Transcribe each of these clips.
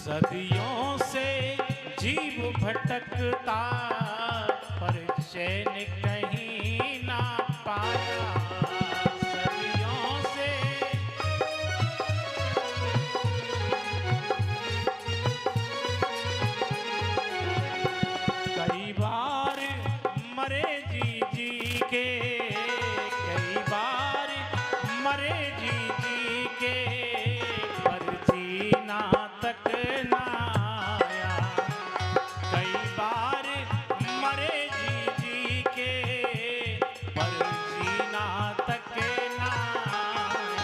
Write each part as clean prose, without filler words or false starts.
सदियों से जीव भटकता पर चैन कहीं ना पाया। सदियों से कई बार मरे जी जी के, कई बार मरे जी जी के, पर जीना तक ना आया। कई बार मरे जी जी के, पर जीना तक ना आया।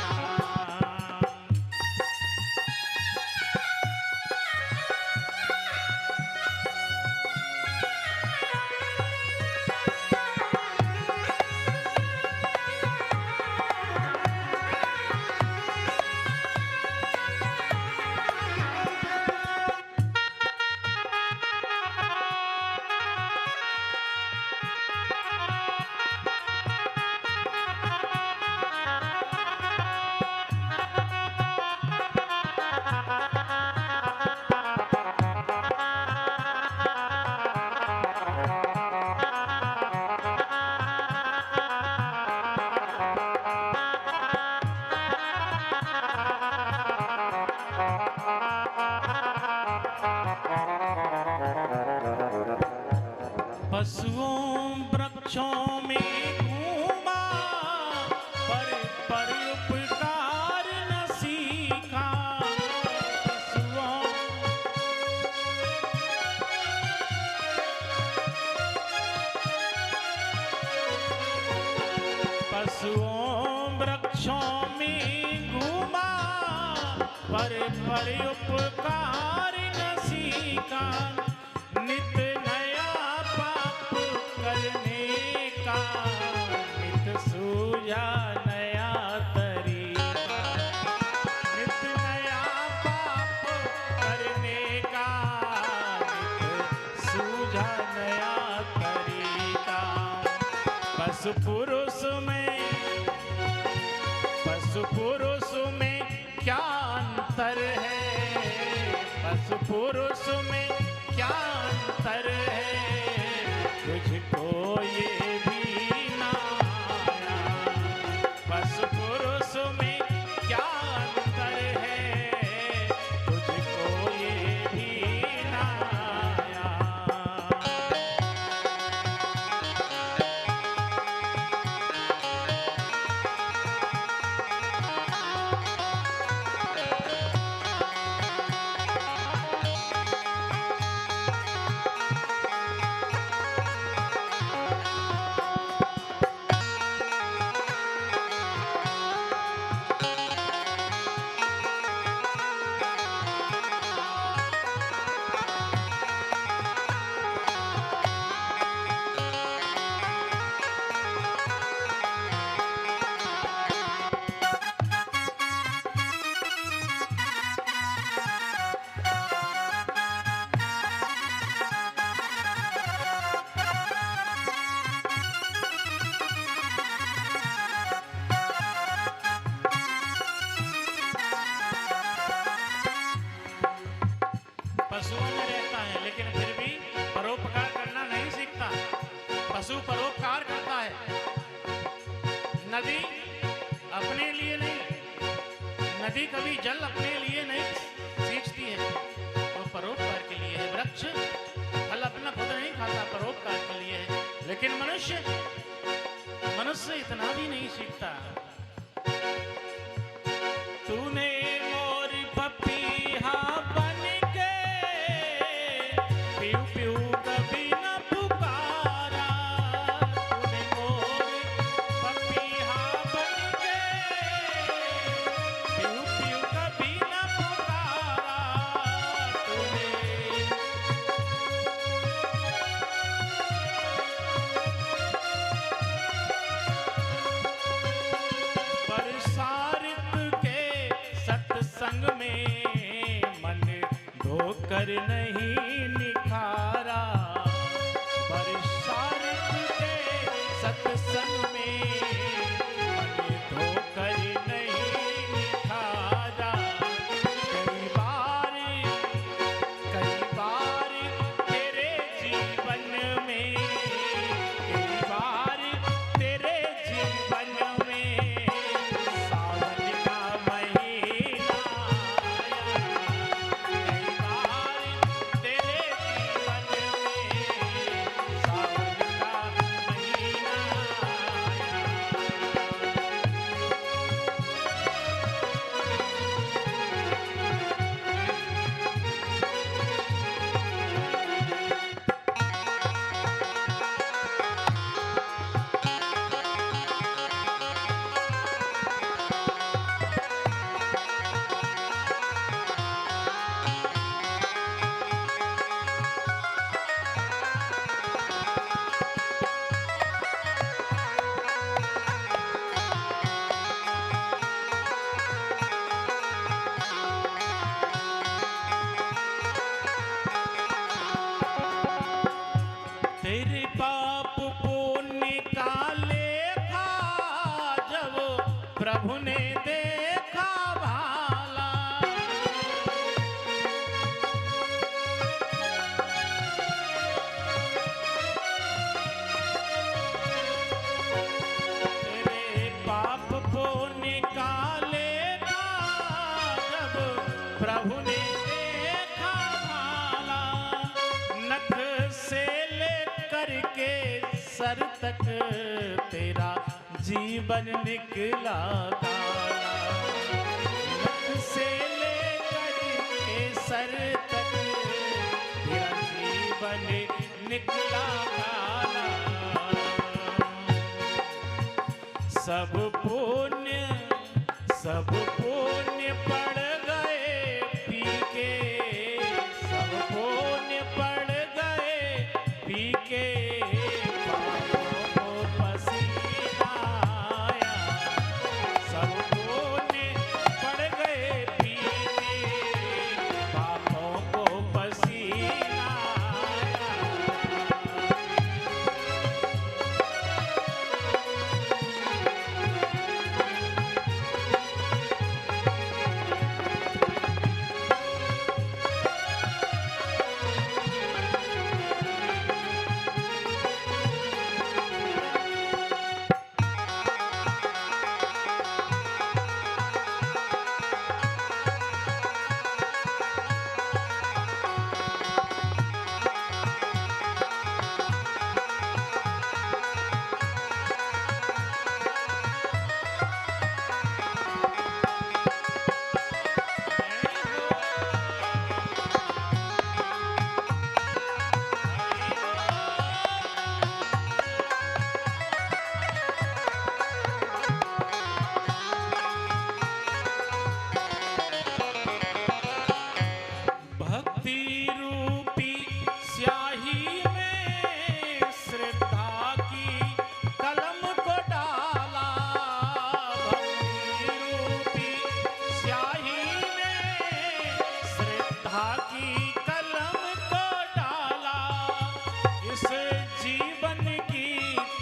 पशुओं वृक्षों में घूमा पर उपकार न सीखा। पशुओं वृक्षों में घूमा पर उपकार न सीखा। नित नया पाप करने का, नित सूझा नया तरीका। नित नया पाप करने का, नित सूझा नया तरीका। पशु पुरुष में क्या अंतर है? पशु पुरुष में क्या अंतर है? तुझको ये भी ना आया। पशु पुरुष में क्या अंतर है? तुझको ये भी ना आया। पशुओं में रहता है लेकिन फिर भी परोपकार करना नहीं सीखता। पशु परोपकार करता है। नदी अपने लिए नहीं, नदी कभी जल अपने लिए नहीं सींचती है, वो परोपकार के लिए है। वृक्ष फल अपना खुद नहीं खाता, परोपकार के लिए है। लेकिन मनुष्य इतना भी नहीं सीखता। तूने मोर पपीहा बन के पिऊ पिऊ कभी न पुकारा। तूने मोर पपीहा बन के पिऊ पिऊ कभी न पुकारा। तूने बरसारित के सत्संग में मन धोकर नहीं निखारा। बरसारित के सत्संग में मन धोकर नहीं निखारा। सर तक तेरा जीवन निकला काला। नख से लेकर के सर तक तेरा जीवन निकला काला। सब पुण्य पड़ गए फीके, सब पुण्य पड़ गए फीके, पापों को पसीना आया। सब पुण्य पड़ गए फीके, पापों को पसीना आया।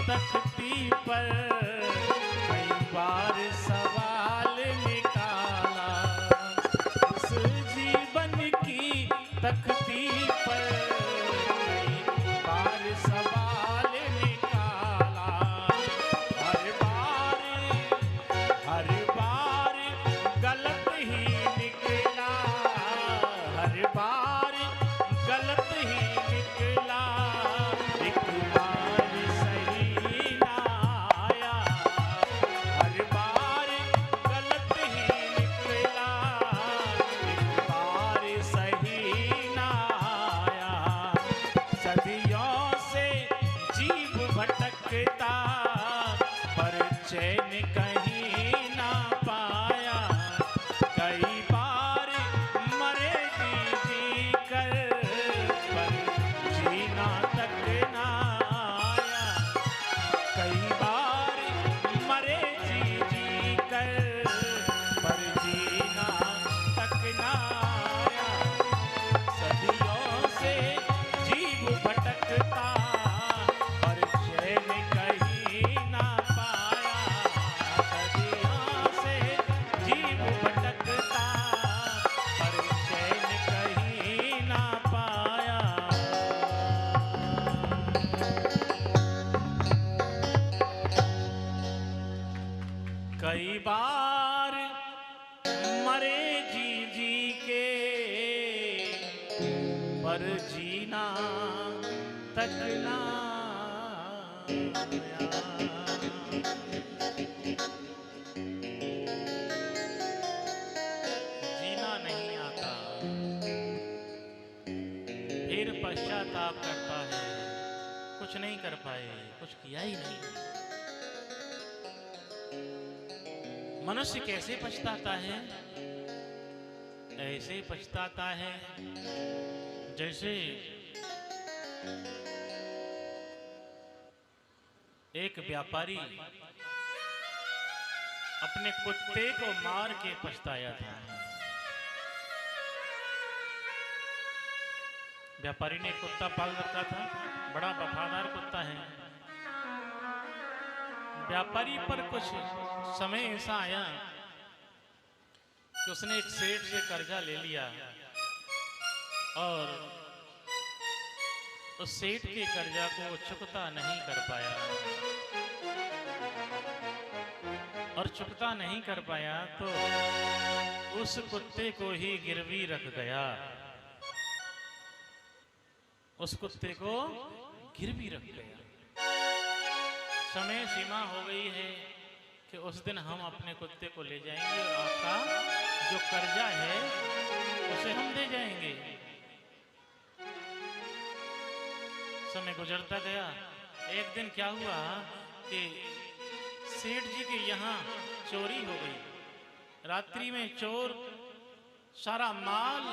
तख्ती पर कई बार सवाल निकाला। इस जीवन की तख्ती पर कई बार सवाल निकाला। हर बार गलत ही निकला, हर बार गलत ही निकला। एक बार सही ना आया, हर बार गलत ही निकला। एक बार सही ना आया। सदियों से जीव भटकता पर चैन कहीं ना पाया। कई बार मरे जी कर पर जीना तक ना आया। कई बार मरे जी कर पर जीना तक ना आया। सदियों से जीव भटकता पर चैन कहीं ना पाया। सदियों से जीव भटकता पर चैन कहीं ना पाया। कई बार मरे जी के पर जीना तक ना जीना नहीं आता, फिर पश्चाताप करता है। कुछ नहीं कर पाए, कुछ किया ही नहीं। मनुष्य कैसे पछताता है? ऐसे पछताता है जैसे एक व्यापारी अपने कुत्ते को मार के पछताया था। व्यापारी ने कुत्ता पाल रखा था, बड़ा वफादार कुत्ता है। व्यापारी पर कुछ समय ऐसा आया कि उसने एक सेठ से कर्जा ले लिया और उस सेठ के कर्जा को चुकता नहीं कर पाया। और चुकता नहीं कर पाया तो उस कुत्ते को ही गिरवी रख गया। उस कुत्ते को गिरवी रख गया। समय सीमा हो गई है कि उस दिन हम अपने कुत्ते को ले जाएंगे और आपका जो कर्जा है उसे हम दे जाएंगे। समय गुजरता गया। एक दिन क्या हुआ कि सेठ जी के यहाँ चोरी हो गई। रात्रि में चोर सारा माल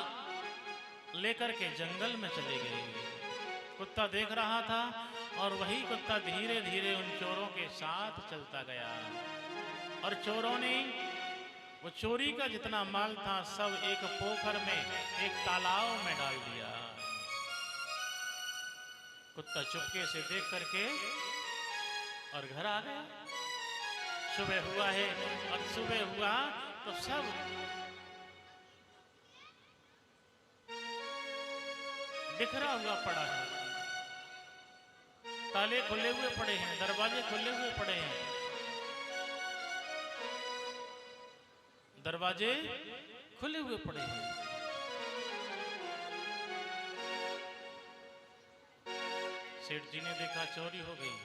लेकर के जंगल में चले गए। कुत्ता देख रहा था और वही कुत्ता धीरे धीरे उन चोरों के साथ चलता गया और चोरों ने वो चोरी का जितना माल था सब एक पोखर में, एक तालाब में डाल दिया। कुत्ता चुपके से देख करके और घर आ गया। सुबह हुआ है और सुबह हुआ तो सब बिखरा हुआ पड़ा है। ताले खुले हुए पड़े हैं, दरवाजे खुले हुए पड़े हैं। दरवाजे खुले हुए पड़े हैं। सेठ जी ने देखा चोरी हो गई।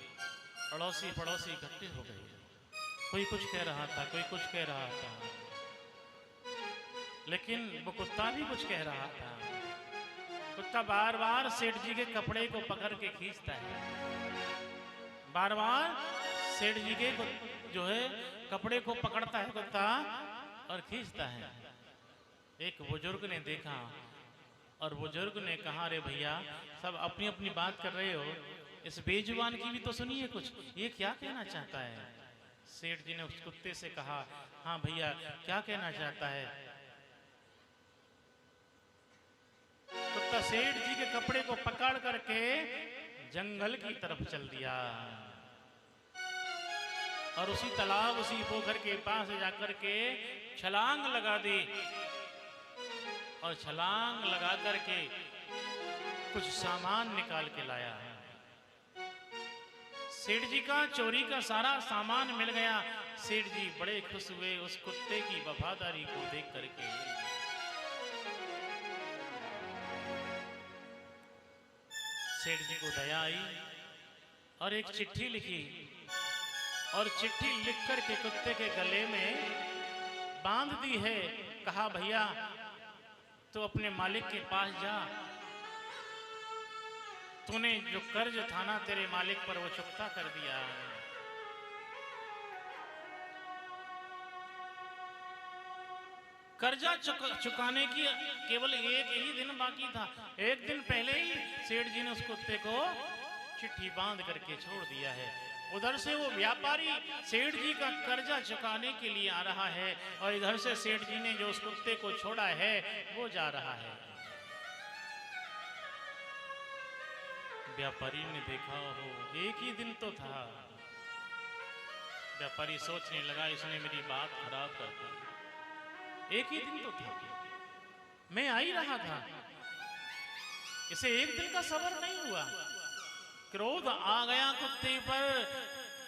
अड़ोसी पड़ोसी इकट्ठे हो गए। कोई कुछ कह रहा था, कोई कुछ कह रहा था, लेकिन वो कुत्ता भी कुछ कह रहा था। कुत्ता बार बार सेठ जी के कपड़े को पकड़ के खींचता है। बार बार सेठ जी के जो है कपड़े को पकड़ता है कुत्ता और खींचता है। एक बुजुर्ग ने देखा और बुजुर्ग ने कहा, अरे भैया सब अपनी अपनी बात कर रहे हो, इस बेजुबान की भी तो सुनिए कुछ, ये क्या कहना चाहता है। सेठ जी ने उस कुत्ते से कहा, हाँ भैया क्या कहना चाहता है। कुत्ता सेठ जी के कपड़े को पकड़ करके जंगल की तरफ चल दिया और उसी तालाब, उसी पोखर के पास जाकर के छलांग लगा दी और छलांग लगा करके कुछ सामान निकाल के लाया। सेठ जी का चोरी का सारा सामान मिल गया। सेठ जी बड़े खुश हुए उस कुत्ते की वफादारी को देख करके। सेठ जी को दया आई और एक चिट्ठी लिखी और चिट्ठी लिख करके कुत्ते के गले में बांध दी है। कहा, भैया तो अपने मालिक के पास जा, तूने जो कर्ज था ना तेरे मालिक पर वो चुकता कर दिया। कर्जा चुकाने की केवल एक ही दिन बाकी था। एक दिन पहले ही सेठ जी ने उस कुत्ते को चिट्ठी बांध करके छोड़ दिया है। उधर से वो व्यापारी सेठ जी का कर्जा चुकाने के लिए आ रहा है और इधर से सेठ जी ने जो उस कुत्ते को छोड़ा है वो जा रहा है। व्यापारी ने देखा, हो एक ही दिन तो था। व्यापारी सोचने लगा, इसने मेरी बात खराब कर दी। एक ही दिन तो था, मैं आ ही रहा था, इसे एक दिन का सब्र नहीं हुआ। क्रोध आ गया कुत्ते पर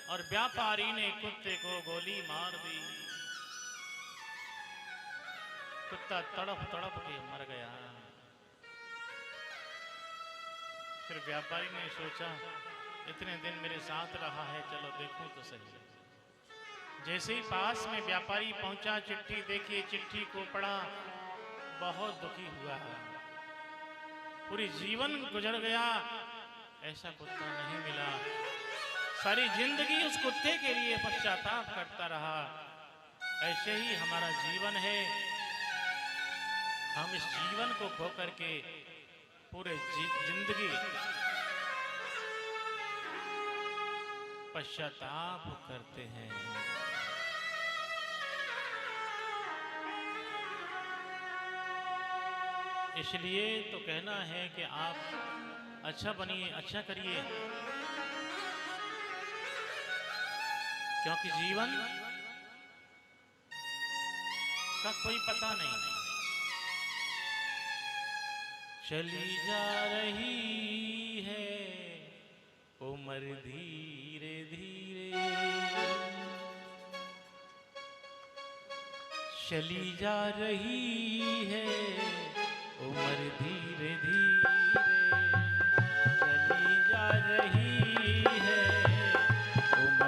और व्यापारी ने कुत्ते को गोली मार दी। कुत्ता तड़प तड़प के मर गया। फिर व्यापारी ने सोचा, इतने दिन मेरे साथ रहा है, चलो देखूं तो सही। जैसे ही पास में व्यापारी पहुंचा, चिट्ठी देखी, चिट्ठी को पढ़ा, बहुत दुखी हुआ। पूरी जीवन गुजर गया, ऐसा कुत्ता नहीं मिला। सारी जिंदगी उस कुत्ते के लिए पश्चाताप करता रहा। ऐसे ही हमारा जीवन है। हम इस जीवन को खो करके पूरे जिंदगी पश्चाताप करते हैं। इसलिए तो कहना है कि आप अच्छा बनिए, अच्छा करिए, क्योंकि जीवन का कोई पता नहीं। चली जा रही है उम्र धीरे धीरे, चली जा रही है उम्र धीरे धीरे, चली जा रही है उम्र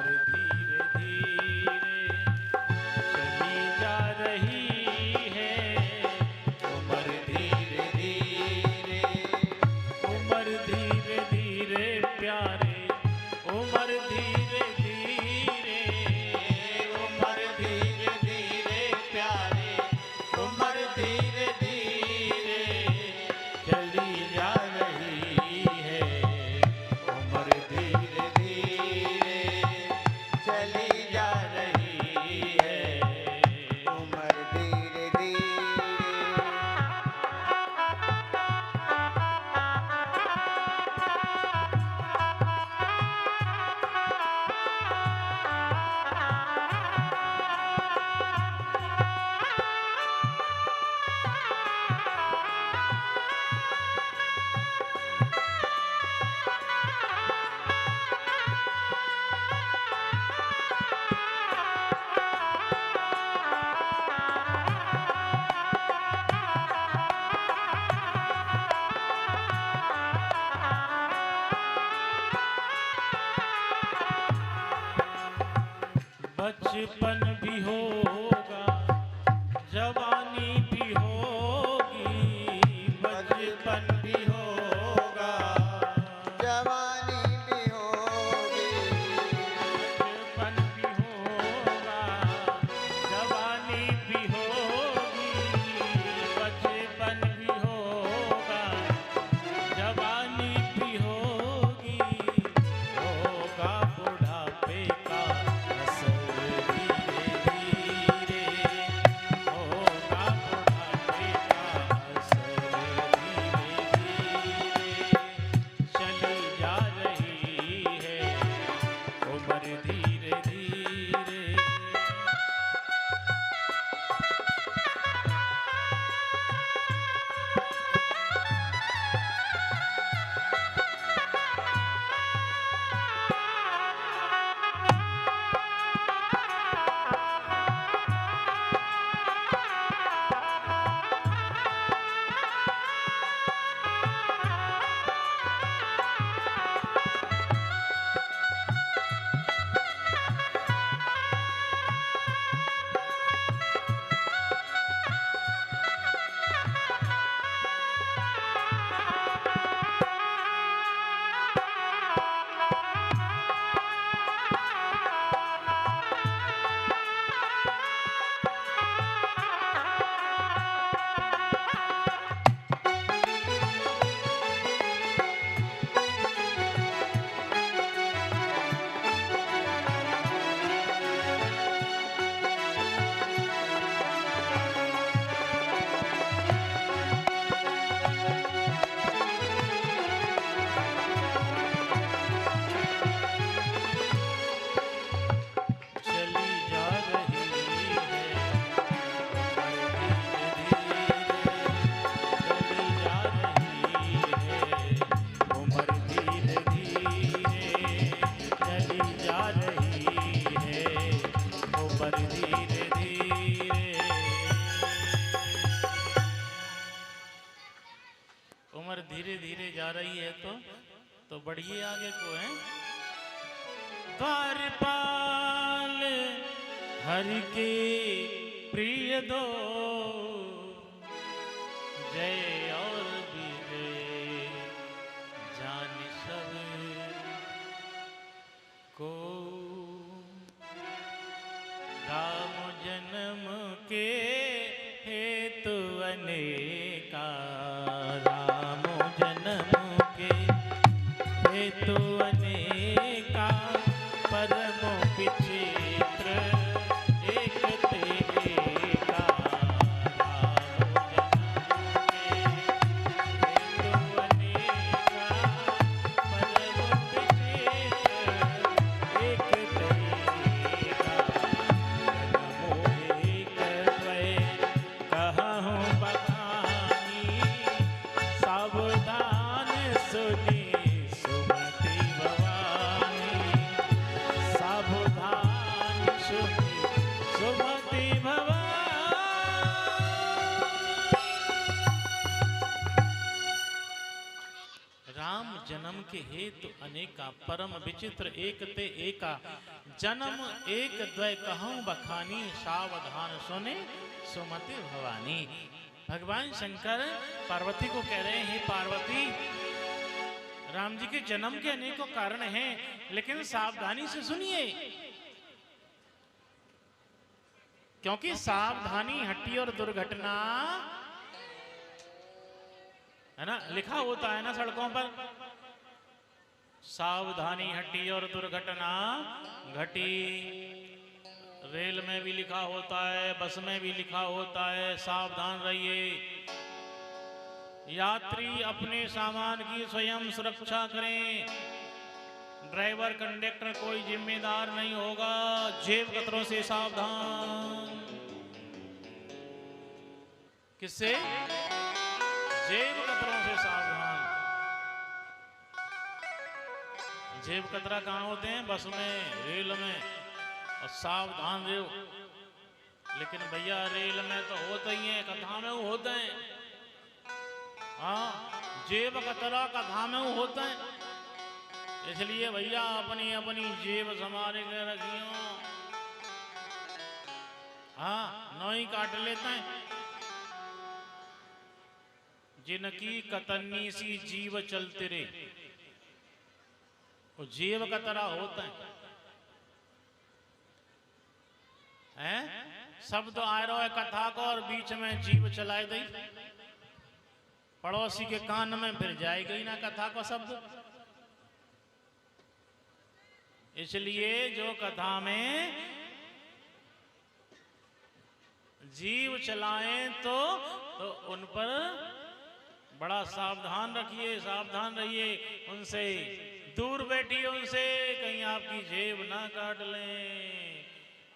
बचपन भी होगा, जवानी भी होगी, बचपन भी होगा, जवानी भी होगी, बचपन भी होगा, जवानी भी होगी, बचपन भी होगा, जवानी भी होगी, होगा बुढ़ापे का असर धीरे धीरे, होगा बुढ़ापे का असर धीरे धीरे, चली जा रही है उम्र धीरे धीरे। चली जा रही है उम्र धीरे धीरे, चली जा रही है उम्र धीरे धीरे, उम्र धीरे धीरे जा रही है तो बढ़िए आगे को है। द्वारपाल हरि के प्रिय दो, जय और विजय जान सब को, राम जन्म के हेतु अनेका, राम जन्म के हेतु अनेका, परम विचित्र एक तेरे का, राम जन्म के हेतु अनेका, परम विचित्र एक तेरे का, जन्मों एक द्वय कहूँ बखानी, सावधान सुनी सुमति भवानी, सावधान सुनी सुमति भवानी। राम जन्म के हेतु अनेका, परम विचित्र एक ते एका, जन्म एक द्वय कहूँ बखानी, सावधान सुने सुमति भवानी। भगवान शंकर पार्वती को कह रहे हैं, पार्वती राम जी के जन्म के अनेकों कारण हैं, लेकिन सावधानी से सुनिए, क्योंकि सावधानी हट्टी और दुर्घटना है ना, लिखा होता है ना सड़कों पर, सावधानी हट्टी और दुर्घटना घटी। रेल में भी लिखा होता है, बस में भी लिखा होता है, सावधान रहिए, यात्री अपने सामान की स्वयं सुरक्षा करें, ड्राइवर कंडक्टर कोई जिम्मेदार नहीं होगा, जेब कतरों से सावधान। किससे? जेब कतरों से सावधान। जेब कतरा कहाँ होते हैं? बस में, रेल में, और सावधान रहो। लेकिन भैया रेल में तो होते ही हैं, कथा में वो होते हैं। हाँ, जेब कतरा कथा में वो होते हैं। इसलिए भैया अपनी अपनी जेब संभाल के रखियो। हाँ, नौ ही काट लेते हैं। जिनकी कतन्नी सी जीव चलते रे, वो जीव का तरह होता है? शब्द आ रहा है कथा को और बीच में जीव चलाए दी, पड़ोसी के कान में फिर जाएगी ना कथा को शब्द। इसलिए जो कथा में जीव चलाएं तो उन पर बड़ा सावधान रखिए, सावधान रहिए, उनसे दूर बैठिए, उनसे कहीं आपकी जेब ना काट लें,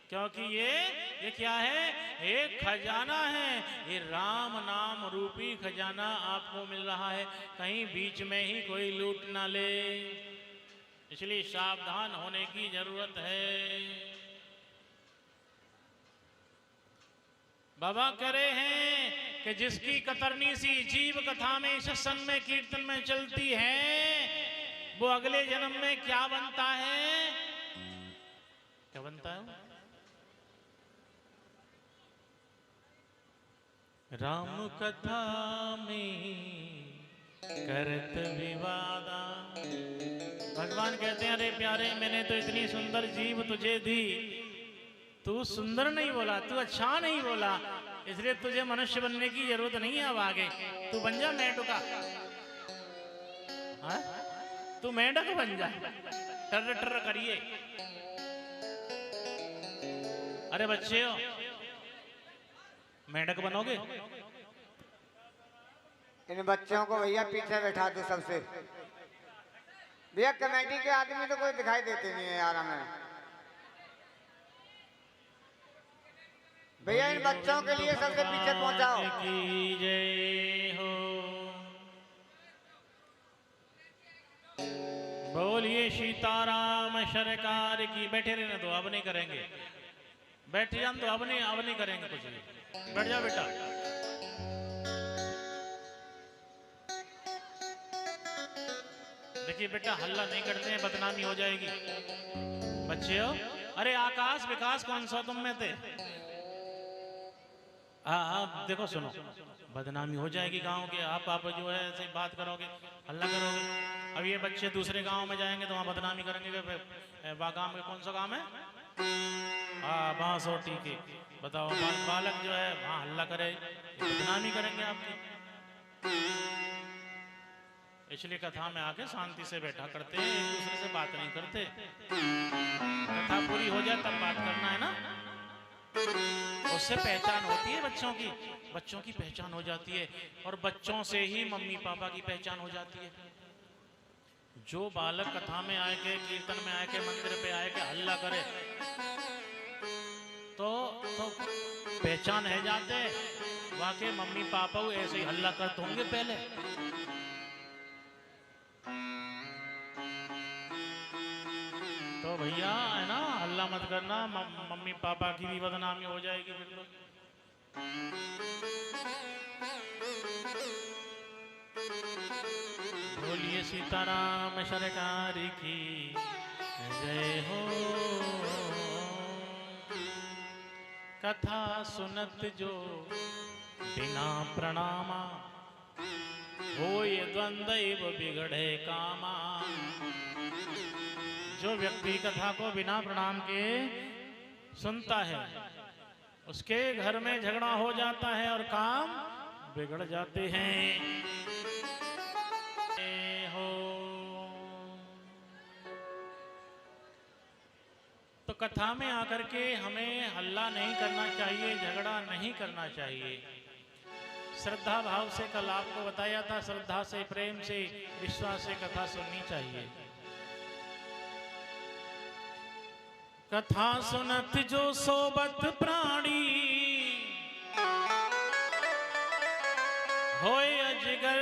क्योंकि ये क्या है? एक खजाना है, ये राम नाम रूपी खजाना आपको मिल रहा है, कहीं बीच में ही कोई लूट ना ले, इसलिए सावधान होने की जरूरत है। बाबा कह रहे हैं कि जिसकी कतरनी सी जीव कथा में, सत्संग में, कीर्तन में चलती है, वो अगले जन्म में क्या बनता है? क्या बनता है? राम कथा में करत विवादा। भगवान कहते हैं अरे प्यारे, मैंने तो इतनी सुंदर जीव तुझे दी, तू सुंदर नहीं बोला, तू अच्छा नहीं बोला, इसलिए तुझे मनुष्य बनने की जरूरत नहीं है। अब आगे तू बन जा मेंढका, तू मेंढक बन जा, टर टर करिए। अरे बच्चे हो, मेंढक बनोगे? इन बच्चों को भैया पीछे बैठा दो सबसे। भैया कमेटी के आदमी तो कोई दिखाई देते नहीं है यार हमें। भैया इन बच्चों के लिए सबसे पीछे पहुंचाओ। की जय हो। बोलिए सीताराम सरकार की। बैठे रहने दो, अब नहीं करेंगे, बैठ जान दो, अब नहीं करेंगे कुछ भी। बैठ जा बेटा। देखिए बेटा, हल्ला नहीं करते हैं, बदनामी हो जाएगी। बच्चे हो, अरे आकाश विकास कौन सा तुम में थे? हाँ देखो सुनो, बदनामी हो जाएगी गांव के। आप जो है ऐसे बात करोगे, हल्ला करोगे, अब ये बच्चे दूसरे गांव में जाएंगे तो वहाँ बदनामी करेंगे। गांव में कौन सा गांव है? हाँ बांसोटी के। बताओ, बालक जो है वहाँ हल्ला करे, बदनामी करेंगे आपकी। इसलिए कथा में आके शांति से बैठा करते हैं, एक दूसरे से बात नहीं करते। कथा पूरी हो जाए तब बात करना है ना, उससे पहचान होती है बच्चों की, बच्चों की पहचान हो जाती है, और बच्चों से ही मम्मी पापा की पहचान हो जाती है। जो बालक कथा में आए के, कीर्तन में आए के, मंदिर पे आए के हल्ला करे तो पहचान है जाते, वाकई मम्मी पापा ऐसे ही हल्ला करते होंगे पहले। तो भैया है ना, हल्ला मत करना, मम्मी पापा की भी बदनामी हो जाएगी फिर तो। बोलिए सीताराम सरकार की जय हो। कथा सुनत जो बिना प्रणामा, होय द्वंद्व बिगड़े कामा। जो व्यक्ति कथा को बिना प्रणाम के सुनता है, उसके घर में झगड़ा हो जाता है और काम बिगड़ जाते हैं। हो तो कथा में आकर के हमें हल्ला नहीं करना चाहिए, झगड़ा नहीं करना चाहिए। श्रद्धा भाव से, कल आपको बताया था, श्रद्धा से, प्रेम से, विश्वास से कथा सुननी चाहिए। कथा सुनत जो सोबत प्राणी, होय अजगर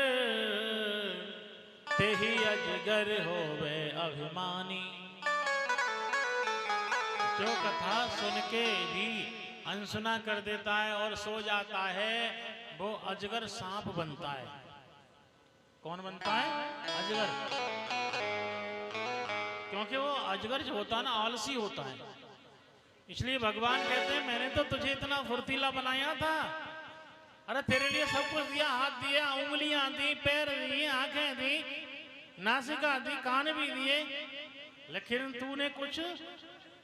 तेहि अजगर होवे अभिमानी। जो कथा सुन के भी अनसुना कर देता है और सो जाता है, वो अजगर सांप बनता है। कौन बनता है? अजगर। क्योंकि वो अजगर जो होता है ना, आलसी होता है। इसलिए भगवान कहते हैं मैंने तो तुझे इतना फुर्तीला बनाया था, अरे तेरे लिए सब कुछ दिया, हाथ दिया, उंगलियां दी, पैर दिए, आंखें दी, नासिका दी, कान भी दिए, लेकिन तूने कुछ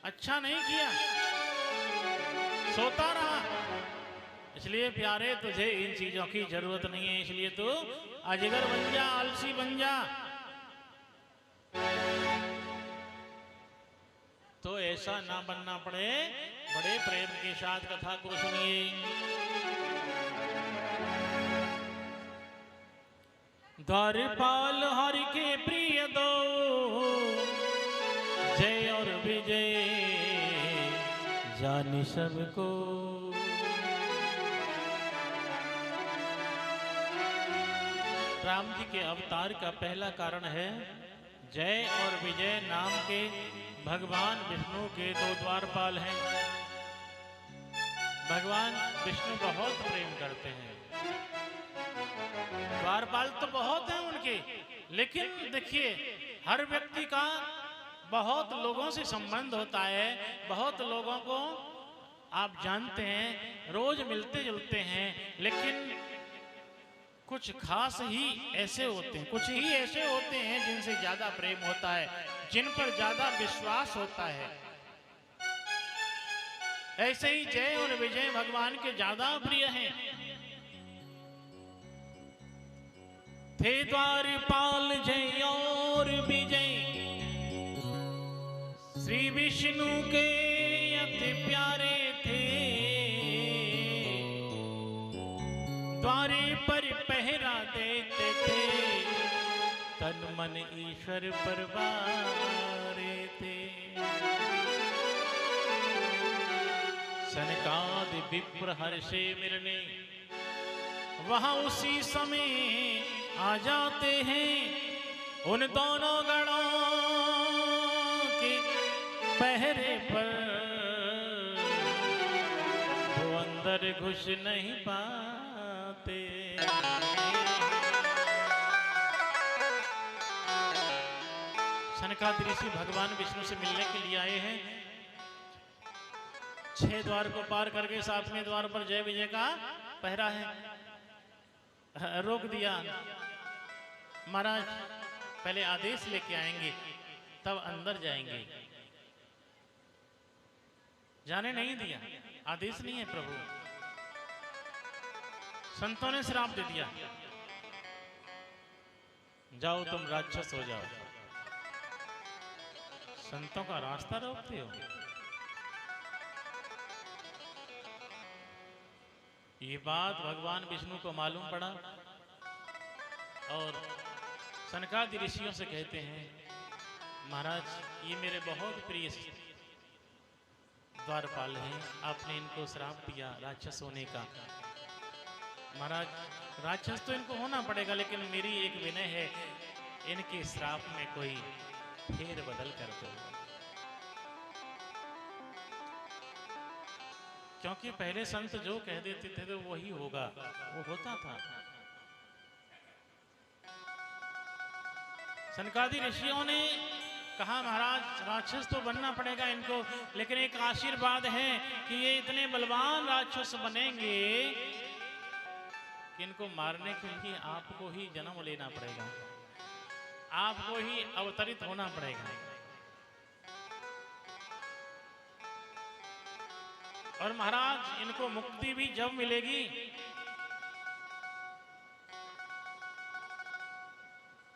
अच्छा नहीं किया, सोता रहा। इसलिए प्यारे तुझे इन चीजों की जरूरत नहीं है, इसलिए तू अजगर बन जा, आलसी बन जा। तो ऐसा ना बनना पड़े, बड़े प्रेम के साथ कथा को सुनिए। द्वारपाल हरि के प्रिय दो, जय और विजय जाने सबको। राम जी के अवतार का पहला कारण है जय और विजय नाम के भगवान विष्णु के दो द्वारपाल हैं। भगवान विष्णु बहुत प्रेम करते हैं, द्वारपाल तो बहुत हैं उनके, लेकिन देखिए हर व्यक्ति का बहुत लोगों से संबंध होता है, बहुत लोगों को आप जानते हैं, रोज मिलते जुलते हैं, लेकिन कुछ खास ही ऐसे होते हैं, कुछ ही ऐसे होते हैं जिनसे ज्यादा प्रेम होता है, जिन पर ज्यादा विश्वास होता है। ऐसे ही जय और विजय भगवान के ज्यादा प्रिय हैं। थे द्वारपाल जय और विजय, श्री विष्णु के अति प्यारे थे। द्वारे पर पहरा देते थे, तन मन ईश्वर पर वारे थे। सनकादि विप्र हर्षे मिलने, वहां उसी समय आ जाते हैं। उन दोनों गणों के पहरे पर वो अंदर घुस नहीं पाते। सनकादि ऋषि भगवान विष्णु से मिलने के लिए आए हैं। 6 द्वार को पार करके 7वें द्वार पर जय विजय का पहरा है। रोक दिया, महाराज पहले आदेश लेके आएंगे तब अंदर जाएंगे। जाने नहीं दिया, आदेश नहीं है प्रभु। संतों ने श्राप दे दिया, जाओ तुम राक्षस हो जाओ। संतों का रास्ता रोकते हो। ये बात भगवान विष्णु को मालूम पड़ा और सनकादि ऋषियों से कहते हैं, महाराज ये मेरे बहुत प्रिय द्वारपाल हैं, आपने इनको श्राप दिया राक्षस होने का। महाराज राक्षस तो इनको होना पड़ेगा, लेकिन मेरी एक विनय है, इनके श्राप में कोई फेर बदल कर दो, क्योंकि पहले संत जो कह देते थे तो वही होगा, वो होता था। सनकादि ऋषियों ने कहा, महाराज राक्षस तो बनना पड़ेगा इनको, लेकिन एक आशीर्वाद है कि ये इतने बलवान राक्षस बनेंगे कि इनको मारने के लिए आपको ही जन्म लेना पड़ेगा, आपको ही अवतरित होना पड़ेगा। और महाराज इनको मुक्ति भी जब मिलेगी,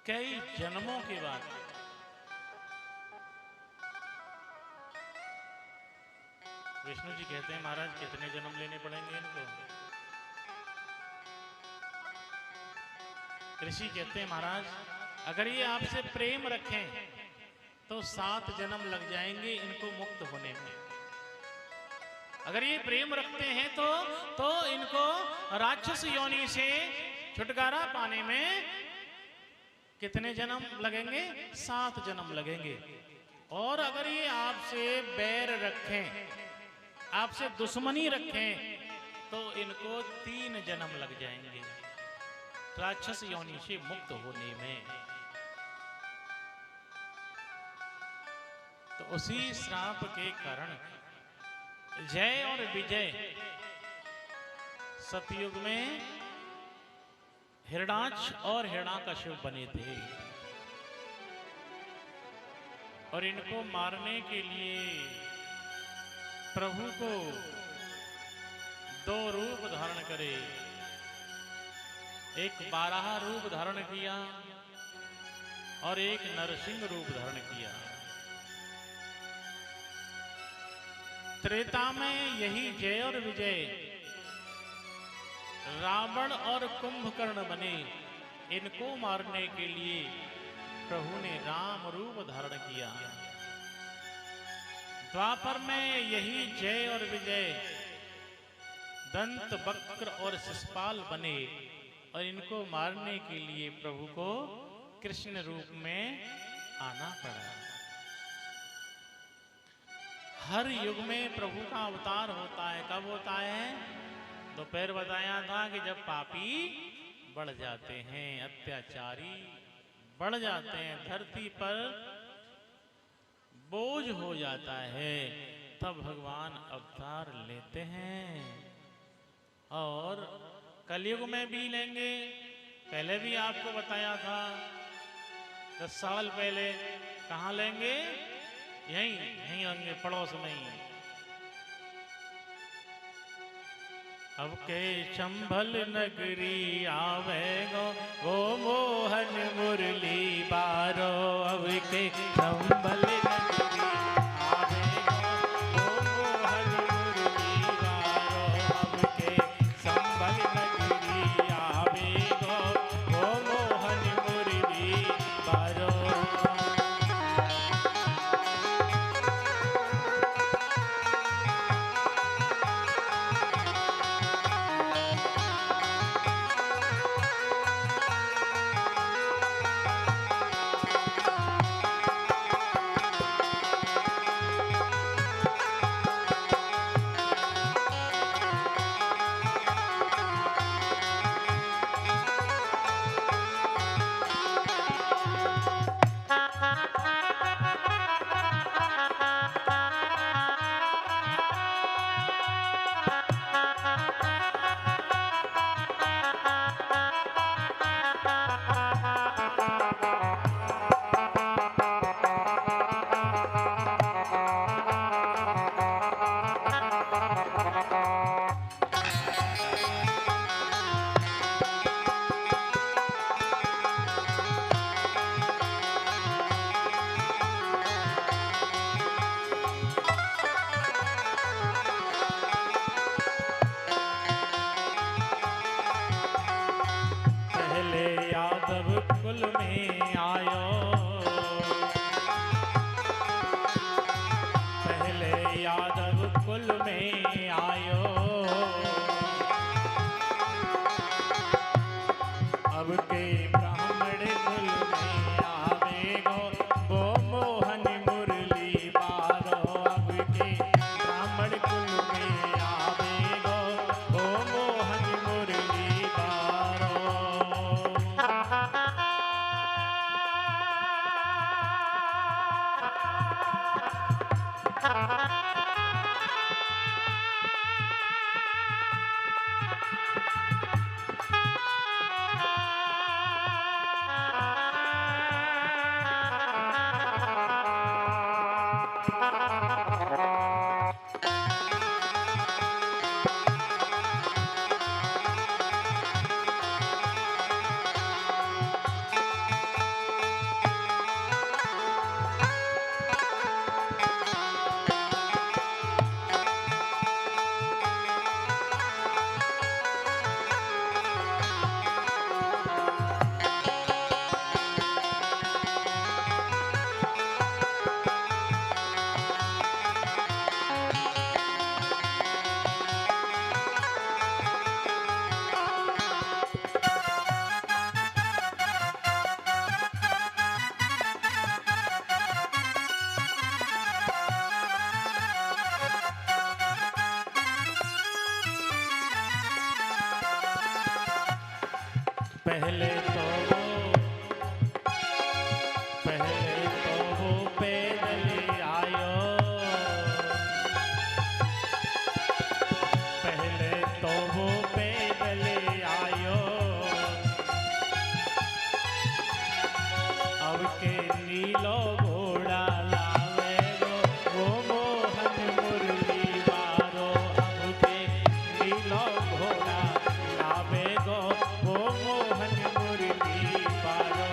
कई जन्मों के बाद। विष्णु जी कहते हैं, महाराज कितने जन्म लेने पड़ेंगे इनको? ऋषि कहते हैं, महाराज अगर ये आपसे प्रेम रखें तो 7 जन्म लग जाएंगे इनको मुक्त होने में। अगर ये प्रेम रखते हैं तो इनको राक्षस योनि से छुटकारा पाने में कितने जन्म लगेंगे? 7 जन्म लगेंगे। और अगर ये आपसे बैर रखें, आपसे दुश्मनी रखें, तो इनको 3 जन्म लग जाएंगे राक्षस योनि से मुक्त होने में। तो उसी श्राप के कारण जय और विजय सतयुग में हिरणाक्ष और हिरण्याकश्यप बने थे और इनको मारने के लिए प्रभु को दो रूप धारण करे, एक बारह रूप धारण किया और एक नरसिंह रूप धारण किया। त्रेता में यही जय और विजय रावण और कुंभकर्ण बने, इनको मारने के लिए प्रभु ने राम रूप धारण किया। द्वापर में यही जय और विजय दंत वक्र और शिशुपाल बने और इनको मारने के लिए प्रभु को कृष्ण रूप में आना पड़ा। हर युग में प्रभु का अवतार होता है। कब होता है? दोपहर बताया था कि जब पापी बढ़ जाते हैं, अत्याचारी बढ़ जाते हैं, धरती पर बोझ हो जाता है, तब भगवान अवतार लेते हैं और कलयुग में भी लेंगे। पहले भी आपको बताया था 10 साल पहले, कहाँ लेंगे? यहीं होंगे, पड़ोस में ही। अब के चंबल नगरी आवेगो वो मोहन मुरली बारो, अब के चंबल नगरी आवेगो वो मोहन मुरली बारो, अब के चंबल नगरी आवेगो वो मोहन मुरली बारो। कुल में आयो, पहले यादव कुल में आयो, अब के ब्राह्मण कुल में आवेगो वो मोहन मुरली बारो, अब के ब्राह्मण कुल में आवेगो वो मोहन मुरली बारो। पहले तो वो पैदल आयो, नीलो घोड़ा लावे गो वो मोहन मुरली बारो। अब के नीलो घोड़ा लावे गो वो मोहन मुरली बारो।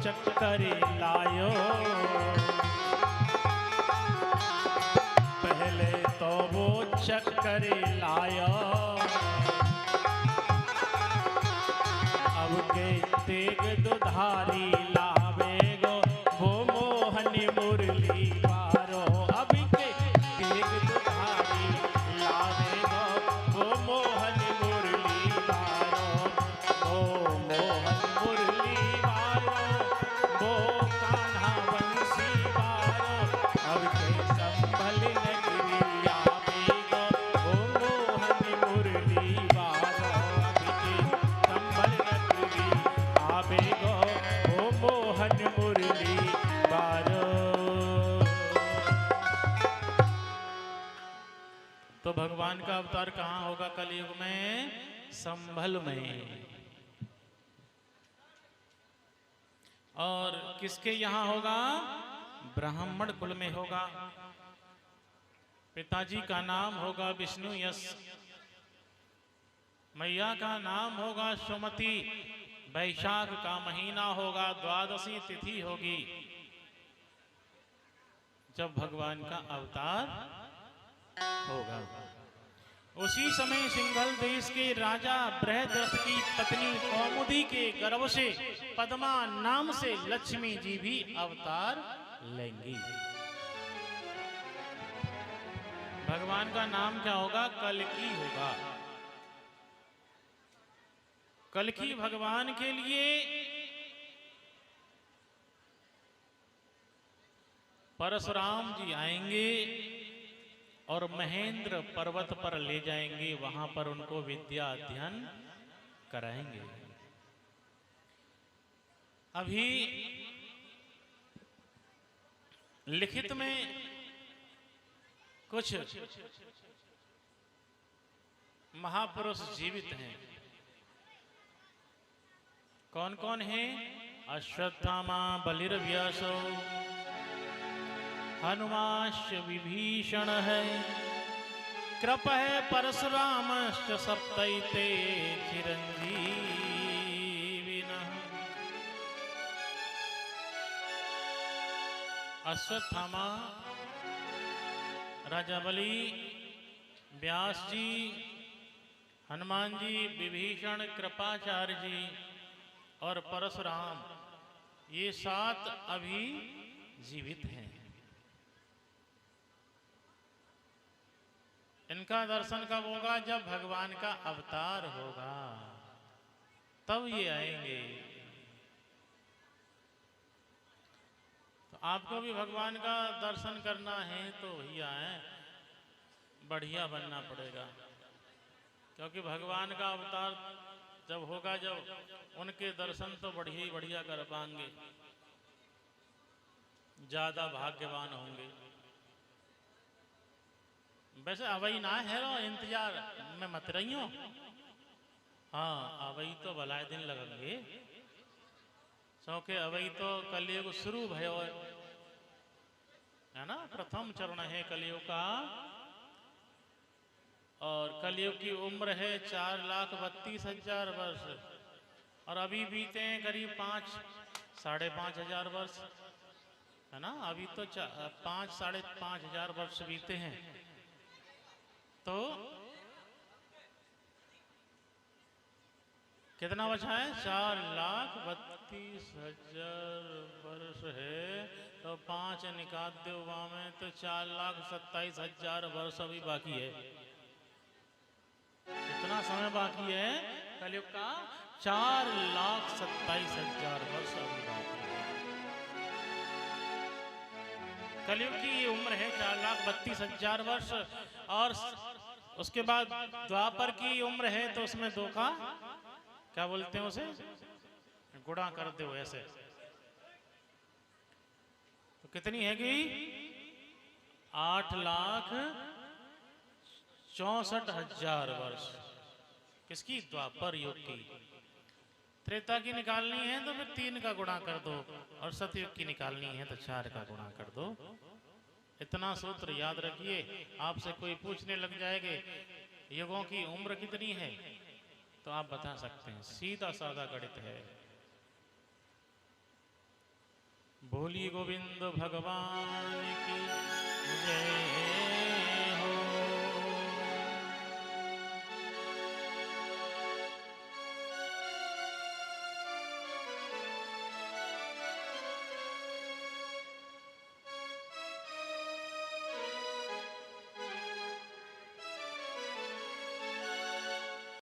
चक्कर लायो, पहले तो वो चक्कर लायो, अब के तेग दुधारी लावे गो वो मोहन मुरली बारो। अब के तेग दुधारी लावे गो वो मोहन मुरली बारो। वो मोहन मुरली बारो, वो कान्हा बंसी बारो। अब के संभल नगरी आवे गो वो मोहन मुरली बारो। अब के संभल नगरी आवे गो वो मोहन मुरली बारो। तो भगवान का अवतार कहाँ होगा कलयुग में? संभल में। और किसके यहाँ होगा? ब्राह्मण कुल में होगा। पिताजी का नाम होगा विष्णु यश, मैया का नाम होगा सुमति। वैशाख का महीना होगा, द्वादशी तिथि होगी जब भगवान का अवतार होगा। उसी समय सिंघल देश के राजा बृहद्रथ की पत्नी कौमुदी के गर्भ से पद्मा नाम से लक्ष्मी जी भी अवतार लेंगी। भगवान का नाम क्या होगा? कल्कि होगा। कल्कि भगवान के लिए परशुराम जी आएंगे और महेंद्र पर्वत पर ले जाएंगे, वहां पर उनको विद्या अध्ययन कराएंगे। अभी लिखित में कुछ महापुरुष जीवित हैं। कौन कौन है? अश्वत्थामा बलिर्व्यासो, हनुमाश्च विभीषण है, कृप है परशुरामश्च सप्तैते चिरंजीविनः। अश्वत्थामा, राजा बलि, व्यास जी, हनुमान जी, विभीषण, कृपाचार्य जी और परशुराम, ये 7 अभी जीवित हैं। इनका दर्शन कब होगा? जब भगवान का अवतार होगा, तब ये आएंगे। तो आपको भी भगवान का दर्शन करना है तो ही आए, बढ़िया बनना पड़ेगा। क्योंकि भगवान का अवतार जब होगा, जब उनके दर्शन तो बढ़िया ही बढ़िया कर पाएंगे। ज्यादा भाग्यवान होंगे। वैसे अवई ना है रो इंतजार में मत रही हो। हाँ अवई तो भलाए दिन लगेंगे, क्योंकि अवई तो कलयुग शुरू भयो है ना। प्रथम चरण है कलयुग का, और कलयुग की उम्र है 4,32,000 वर्ष, और अभी बीते हैं करीब 5-5,500 वर्ष, है ना। अभी तो 5-5,500 वर्ष बीते हैं। तो कितना बचा है? 4,32,000 वर्ष है, तो 5 निकाल दो वहां में, तो 4,27,000 वर्ष अभी बाकी है। कितना समय बाकी है कलयुग का? 4,27,000 वर्ष अभी बाकी है। कलयुग की ये उम्र है 4,32,000 वर्ष, और उसके बाद द्वापर की उम्र है, तो उसमें 2 का क्या बोलते हैं उसे, गुणा कर दो ऐसे, तो कितनी हैगी? 8,64,000 वर्ष। किसकी? द्वापर युग की। त्रेता की निकालनी है तो फिर 3 का गुणा कर दो, और सतयुग की निकालनी है तो 4 का गुणा कर दो। इतना सूत्र याद रखिए। आपसे कोई पूछने लग जाएंगे युगों की उम्र कितनी है, तो आप बता सकते हैं। सीधा साधा गणित है। बोलिए गोविंद भगवान की जय।